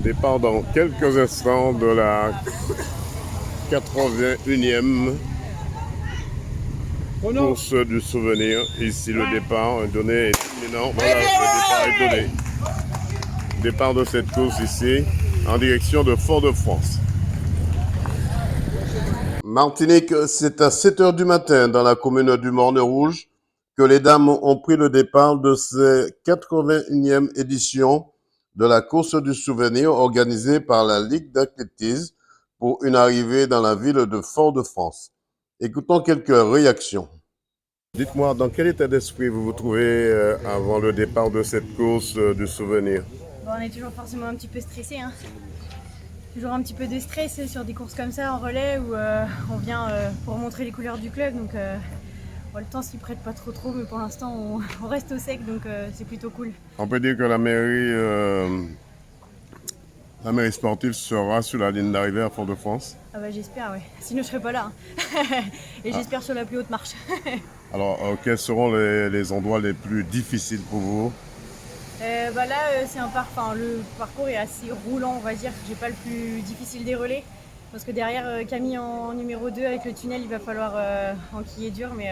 Départ dans quelques instants de la 81e course du souvenir. Ici le départ, donné est imminent. Voilà, le départ est donné. Départ de cette course ici, en direction de Fort-de-France. Martinique, c'est à 7 h du matin dans la commune du Morne-Rouge que les dames ont pris le départ de cette 81e édition de la course du souvenir organisée par la Ligue d'athlétisme pour une arrivée dans la ville de Fort-de-France. Écoutons quelques réactions. Dites-moi, dans quel état d'esprit vous vous trouvez avant le départ de cette course du souvenir? Bon, on est toujours forcément un petit peu stressé, hein. Toujours un petit peu de stress sur des courses comme ça en relais où on vient pour montrer les couleurs du club. Donc bon, le temps s'y prête pas trop, mais pour l'instant on reste au sec, donc c'est plutôt cool. On peut dire que la mairie sportive sera sur la ligne d'arrivée à Fort-de-France? Ah bah j'espère, ouais. Sinon je serai pas là. Hein. Et j'espère sur la plus haute marche. Alors, quels seront les endroits les plus difficiles pour vous? Bah là, le parcours est assez roulant, on va dire. J'ai pas le plus difficile des relais. Parce que derrière, Camille en numéro 2 avec le tunnel, il va falloir enquiller dur, mais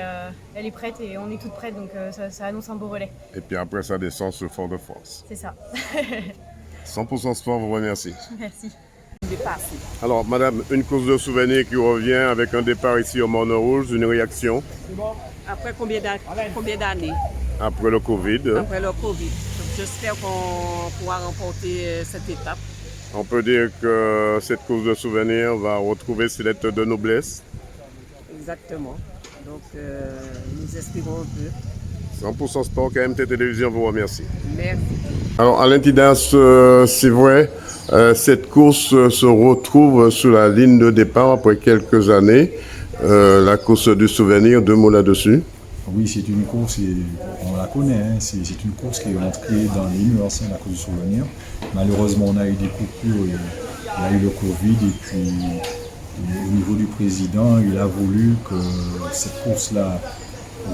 elle est prête et on est toutes prêtes, donc ça annonce un beau relais. Et puis après, ça descend sur Fort-de-France. C'est ça. 100% Sport vous remercie. Merci. Alors, madame, une course de souvenirs qui revient avec un départ ici au Morne-Rouge, une réaction? Après combien d'années? Après le Covid. Après le Covid. J'espère qu'on pourra remporter cette étape. On peut dire que cette course de souvenirs va retrouver ses lettres de noblesse. Exactement. Donc, nous espérons un peu. 100% Sport, KMT Télévision vous remercie. Merci. Alors, Alain Tidas, c'est vrai, cette course se retrouve sur la ligne de départ après quelques années. La course du souvenir, 2 mots là-dessus. Oui, c'est une course, on la connaît, hein, c'est une course qui est entrée dans les mœurs, la course du souvenir. Malheureusement, on a eu des coupures, il y a eu le Covid, et puis au niveau du président, il a voulu que cette course-là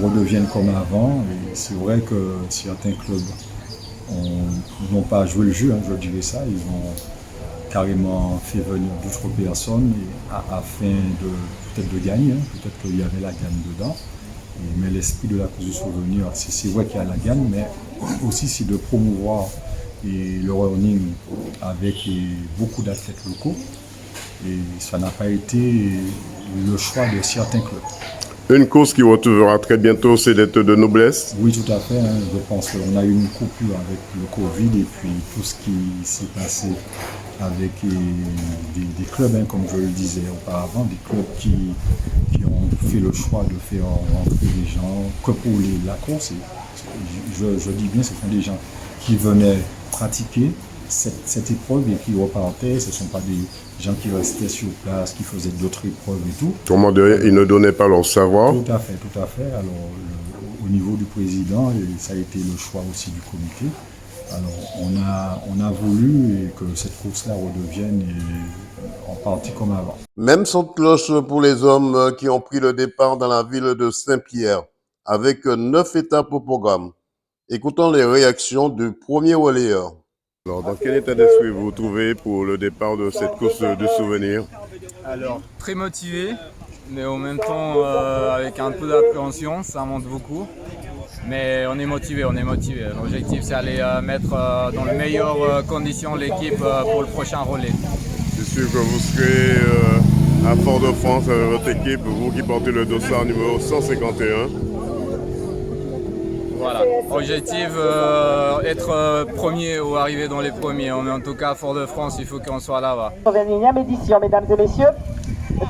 redevienne comme avant. Et c'est vrai que certains clubs n'ont pas joué le jeu, hein, je dirais ça, ils ont carrément fait venir d'autres personnes afin peut-être de gagner, hein, peut-être qu'il y avait la gagne dedans. Mais l'esprit de la course du souvenir, c'est vrai qu'il y a la gagne, mais aussi c'est de promouvoir le running avec beaucoup d'athlètes locaux. Et ça n'a pas été le choix de certains clubs. Une course qui retrouvera très bientôt ses lettres de noblesse. Oui, tout à fait. Hein. Je pense qu'on a eu une coupure avec le Covid et puis tout ce qui s'est passé avec des clubs, hein, comme je le disais auparavant, des clubs qui ont fait le choix de faire rentrer des gens que pour la course. Je dis bien, ce sont des gens qui venaient pratiquer cette épreuve et qui repartaient. Ce ne sont pas des gens qui restaient sur place, qui faisaient d'autres épreuves et tout. Comment dire, ils ne donnaient pas leur savoir. Tout à fait. Alors, au niveau du président, ça a été le choix aussi du comité. Alors, on a voulu que cette course-là redevienne en partie comme avant. Même son de cloche pour les hommes qui ont pris le départ dans la ville de Saint-Pierre, avec 9 étapes au programme. Écoutons les réactions du premier relayeur. Alors, dans quel état d'esprit vous vous trouvez pour le départ de cette course du souvenir? Alors, très motivé, mais en même temps avec un peu d'appréhension, ça monte beaucoup. Mais on est motivé. L'objectif, c'est aller mettre dans les meilleures conditions l'équipe pour le prochain relais. C'est sûr que vous serez à Fort-de-France avec votre équipe, vous qui portez le dossard numéro 151. Voilà, objectif, être premier ou arriver dans les premiers. Mais en tout cas, à Fort-de-France, il faut qu'on soit là-bas. 21e édition, mesdames et messieurs.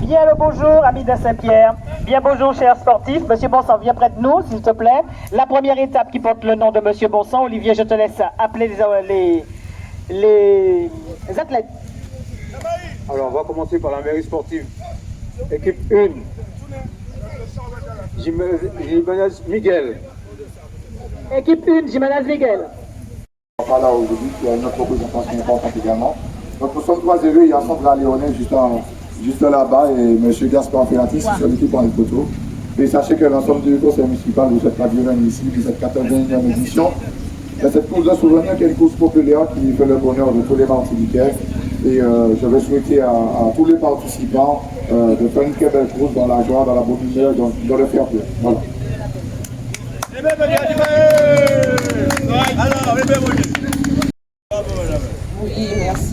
Bien le bonjour, amis de Saint-Pierre. Bien bonjour, chers sportifs. Monsieur Bonsan, viens près de nous, s'il te plaît. La première étape qui porte le nom de Monsieur Bonsan. Olivier, je te laisse appeler les athlètes. Alors, on va commencer par la mairie sportive. Équipe 1. Jiménez Miguel. Équipe 1, Jiménez Miguel. On va là aujourd'hui, il y a une autre représentation importante également. Donc, nous sommes 3 élus, il y a Sandra Léonet juste là-bas et M. Gaspard Ferratis, c'est celui qui prend les photos. Et sachez que l'ensemble du conseil municipal, vous êtes la bienvenue ici, vous êtes 81e édition. cette course de souvenirs qui est une course populaire qui fait le bonheur de tous les Martiniquais. Et je vais souhaiter à tous les participants de faire une très belle course dans la joie, dans la bonne humeur, dans le fair play. Voilà. Oui,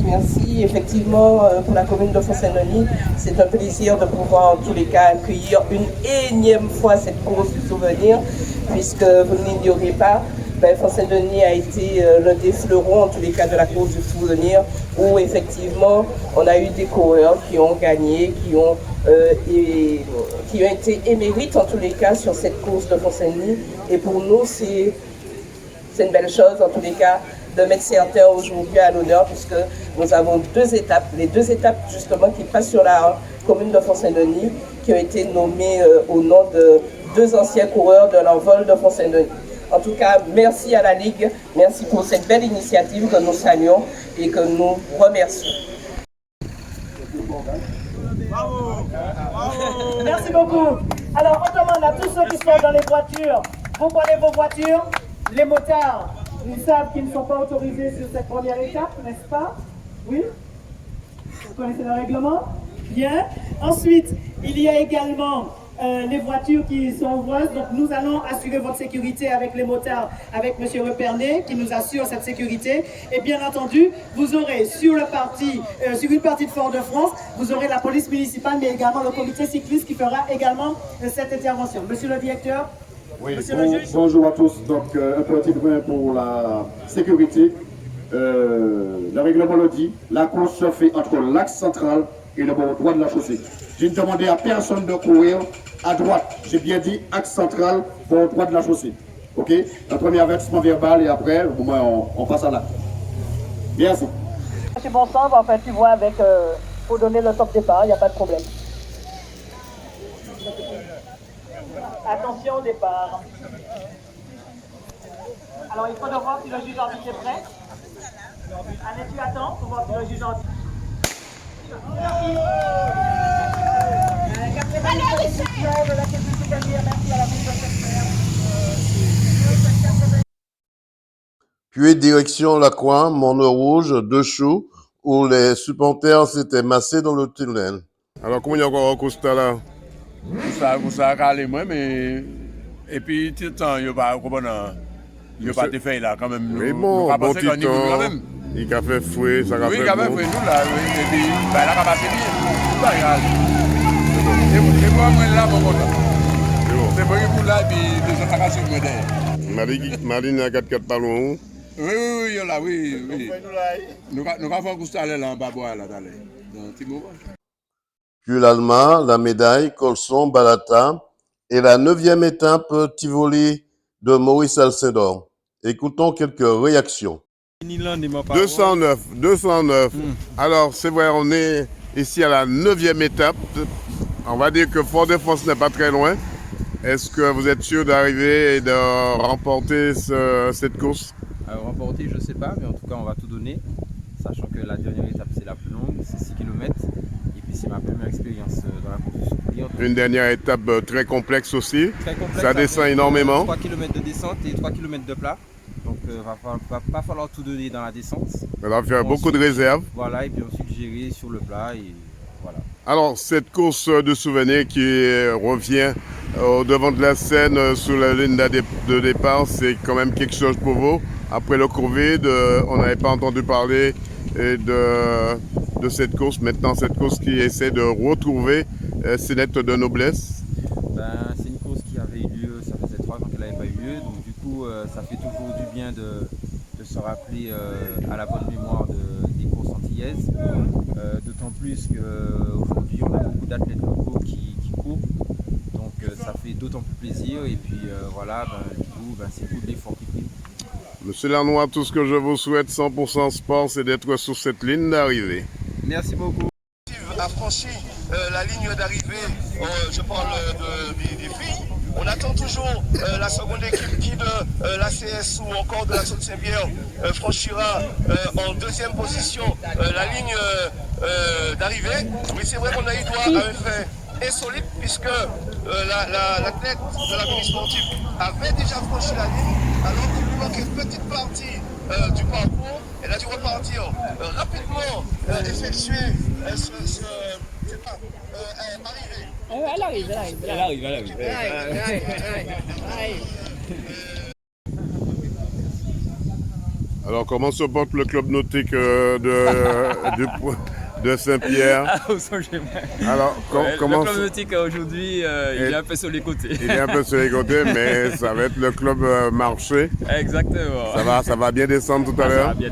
merci. Effectivement, pour la commune de Font-Saint-Denis, c'est un plaisir de pouvoir en tous les cas accueillir une énième fois cette course du souvenir, puisque vous ne l'ignorez pas, Font-Saint-Denis a été l'un des fleurons en tous les cas de la course du souvenir, où effectivement on a eu des coureurs qui ont gagné, qui ont été émérites en tous les cas sur cette course de Font-Saint-Denis. Et pour nous, c'est une belle chose en tous les cas de mettre certains aujourd'hui à l'honneur, puisque nous avons les deux étapes justement qui passent sur la commune de Font-Saint-Denis, qui ont été nommées au nom de deux anciens coureurs de l'envol de Font-Saint-Denis. En tout cas, merci à la Ligue, merci pour cette belle initiative que nous saluons et que nous remercions. Merci beaucoup. Alors, on demande à tous ceux qui sont dans les voitures, vous prenez vos voitures, les motards, ils savent qu'ils ne sont pas autorisés sur cette première étape, n'est-ce pas? Oui? Vous connaissez le règlement? Bien. Ensuite, il y a également les voitures qui sont ouvreuses. Donc, nous allons assurer votre sécurité avec les motards, avec M. Repernet, qui nous assure cette sécurité. Et bien entendu, vous aurez sur une partie de Fort-de-France, vous aurez la police municipale, mais également le comité cycliste qui fera également cette intervention. Monsieur le directeur? Oui, bonjour à tous. Donc, un petit point pour la sécurité. Le règlement le dit, la course se fait entre l'axe central et le bord droit de la chaussée. J'ai demandé à personne de courir à droite. J'ai bien dit axe central, bord droit de la chaussée. Ok? Un premier avertissement verbal et après, au moins, on passe à l'acte. Merci. Monsieur Bonsan va faire tu vois avec, pour donner le top départ, il n'y a pas de problème. Attention au départ. Alors il faut voir si le juge arbitre est prêt. Allez, tu attends pour voir si le juge arbitre. Puis direction Lacroix, Mont-Rouge, Deux Choux, où les supporters s'étaient massés dans le tunnel. Alors, comment il y a encore un constat là? Ça a calé moi, mais. Et puis, tout le temps, il n'y a pas de fait là quand même. Mais bon, bon petit temps. Il a fait fouet, ça a fait fouet. Oui, il a fait fouet, nous là, oui. Et puis, là, il a passé bien. C'est pas grave. Et moi, là, mon compte. C'est moi qui vous là, et puis, les autres, à suivre derrière. Marine a 4-4 pas loin. Oui, là, oui. Nous avons fait un constat là, en bas, là, dans un petit moment. Puis l'Alma, la médaille, Colson, Balata et la 9e étape Tivoli de Maurice Alcindor. Écoutons quelques réactions. 209. Alors, c'est vrai, on est ici à la 9e étape. On va dire que Fort-de-France n'est pas très loin. Est-ce que vous êtes sûr d'arriver et de remporter cette course? Remporter, je ne sais pas, mais en tout cas, on va tout donner. Sachant que la dernière étape, c'est la plus longue, c'est 6 km. Et puis, c'est ma première expérience dans la course de souvenir. Une dernière étape très complexe aussi. Très complexe, ça descend énormément. 3 km de descente et 3 km de plat. Donc, il va pas falloir tout donner dans la descente. Il va faire beaucoup de réserves. Voilà, et puis ensuite gérer sur le plat. Et voilà. Alors, cette course de souvenirs qui revient au devant de la scène sur la ligne de départ, c'est quand même quelque chose pour vous. Après le Covid, on n'avait pas entendu parler de cette course. Maintenant, cette course qui essaie de retrouver ses lettres de noblesse. C'est une course qui avait eu lieu, ça faisait 3 ans qu'elle n'avait pas eu lieu. Donc du coup, ça fait toujours du bien de se rappeler à la bonne mémoire des courses antillaises. D'autant plus qu'aujourd'hui, on a beaucoup d'athlètes locaux qui courent. Donc ça fait d'autant plus plaisir. Et puis voilà, du coup, c'est tout l'effort qui prime. Monsieur Larnois, tout ce que je vous souhaite 100% sport, c'est d'être sur cette ligne d'arrivée. Merci beaucoup. A franchi la ligne d'arrivée, je parle des filles. On attend toujours la seconde équipe qui de l'ACS ou encore de la Sainte-Saint-Pierre franchira en deuxième position la ligne d'arrivée. Mais c'est vrai qu'on a eu droit à un fait insolite puisque l'athlète de la mini sportive avait déjà franchi la ligne alors qu'il lui manque une petite partie du parcours. Elle a dû repartir rapidement, effectuer arriver. Elle arrive. Alors, comment se porte le club nautique de Saint-Pierre? Alors, comment le club nautique aujourd'hui, il est un peu sur les côtés. Il est un peu sur les côtés, mais ça va être le club marché. Exactement. Ça va bien descendre tout à l'heure? Ça va bien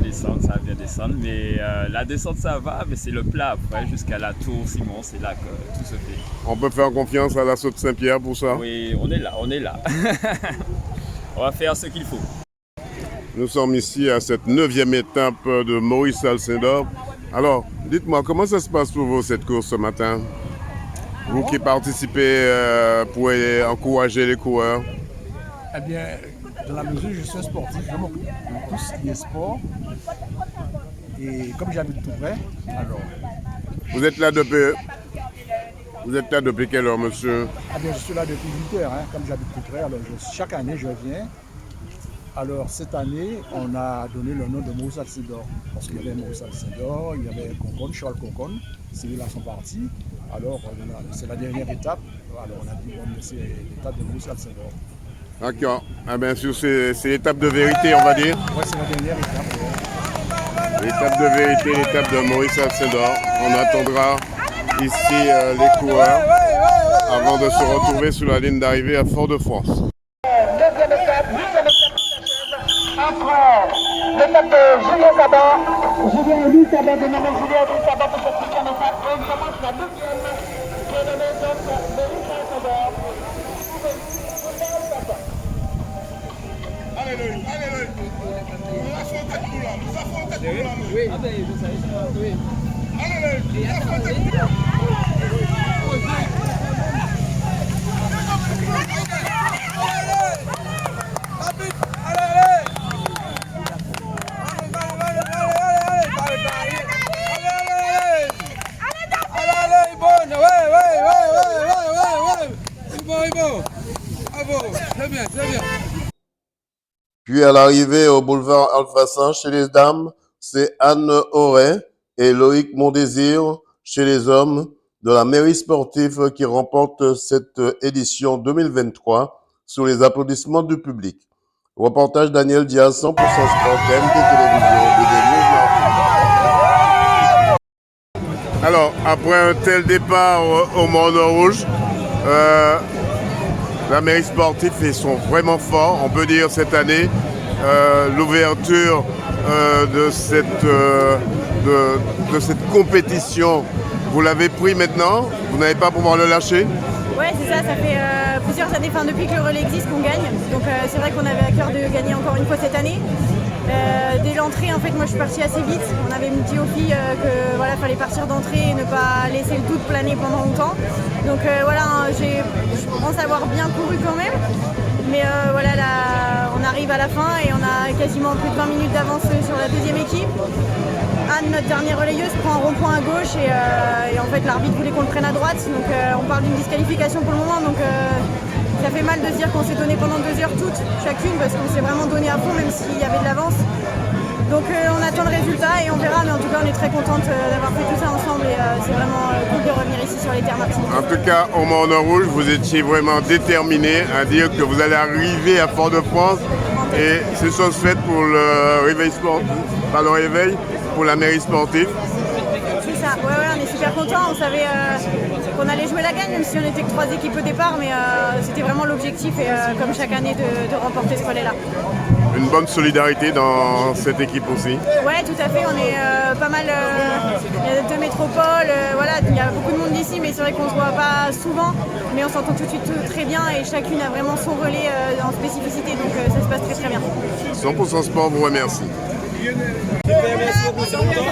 descendre, mais la descente ça va, mais c'est le plat après, jusqu'à la tour Simon, c'est là que tout se fait. On peut faire confiance à l'assaut de Saint-Pierre pour ça? Oui, on est là. On va faire ce qu'il faut. Nous sommes ici à cette 9e étape de Maurice Alcindor. Alors, dites-moi, comment ça se passe pour vous cette course ce matin? Vous qui participez pour encourager les coureurs? Eh bien, dans la mesure où je suis un sportif, je m'occupe de tout ce qui est sport. Et comme j'habite tout près, alors... Vous êtes là depuis quelle heure, monsieur? Eh bien, je suis là depuis 8 heures, comme j'habite tout près. Alors, chaque année, je viens. Alors, cette année, on a donné le nom de Maurice Alcindor. Parce qu'il y avait Maurice Alcindor, il y avait Concon, Charles Concon. Ceux-là sont partis. Alors, c'est la dernière étape. Alors, on a dit, bon, c'est l'étape de Maurice Alcindor. D'accord. Ah bien sûr, c'est l'étape de vérité, on va dire. Oui, c'est la dernière étape. L'étape de vérité, l'étape de Maurice Alcindor. On attendra ici les coureurs avant de se retrouver sur la ligne d'arrivée à Fort-de-France. Deuxième étape, après l'étape de Julien Sabat, Julien Sabat, dénommé Julien Sabat pour cette 5e étape, et il commence la 2e, qui est nommée donc Maurice Alcindor. Allez, nous avons tête pour là, Oui, vous savez ça, oui. Allez, nous avons tête pour là. Puis à l'arrivée au boulevard Alphassin chez les dames, c'est Anne Auray et Loïc Mondésir chez les hommes de la mairie sportive qui remporte cette édition 2023 sous les applaudissements du public. Reportage Daniel Diaz, 100% Sport, TNT Télévision, de Alors, après un tel départ au Morne Rouge, la mairie sportive, ils sont vraiment forts, on peut dire cette année. L'ouverture de cette compétition, vous l'avez pris maintenant, vous n'allez pas pouvoir le lâcher? Ouais, c'est ça, ça fait plusieurs années, depuis que le relais existe, qu'on gagne. Donc c'est vrai qu'on avait à cœur de gagner encore une fois cette année. Dès l'entrée, en fait, moi je suis partie assez vite. On avait dit aux filles que voilà, fallait partir d'entrée et ne pas laisser le doute planer pendant longtemps. Donc voilà, je pense avoir bien couru quand même. Mais voilà, là, on arrive à la fin et on a quasiment plus de 20 minutes d'avance sur la deuxième équipe. Anne, notre dernière relayeuse, prend un rond-point à gauche et en fait l'arbitre voulait qu'on le prenne à droite. Donc on parle d'une disqualification pour le moment. Donc ça fait mal de se dire qu'on s'est donné pendant 2 heures toutes, chacune, parce qu'on s'est vraiment donné à fond, même s'il y avait de l'avance. Donc on attend le résultat et on verra, mais en tout cas on est très contente d'avoir fait tout ça ensemble et c'est vraiment cool de revenir ici sur les terres martiniquais. En tout cas, au Morne Rouge, vous étiez vraiment déterminé à dire que vous allez arriver à Fort-de-France et c'est chose faite pour le réveil sportif, pas le réveil, pour la mairie sportive. C'est ça, ouais, on est super contents, on savait qu'on allait jouer la gagne, même si on n'était que 3 équipes au départ, mais c'était vraiment l'objectif et comme chaque année de remporter ce relais-là. Une bonne solidarité dans cette équipe aussi. Ouais, tout à fait, on est pas mal, il y a 2 métropoles, voilà, il y a beaucoup de monde d'ici, mais c'est vrai qu'on ne se voit pas souvent, mais on s'entend tout de suite très bien et chacune a vraiment son relais en spécificité, donc ça se passe très très bien. 100% Sport vous remercie. Super, merci beaucoup, c'est longtemps.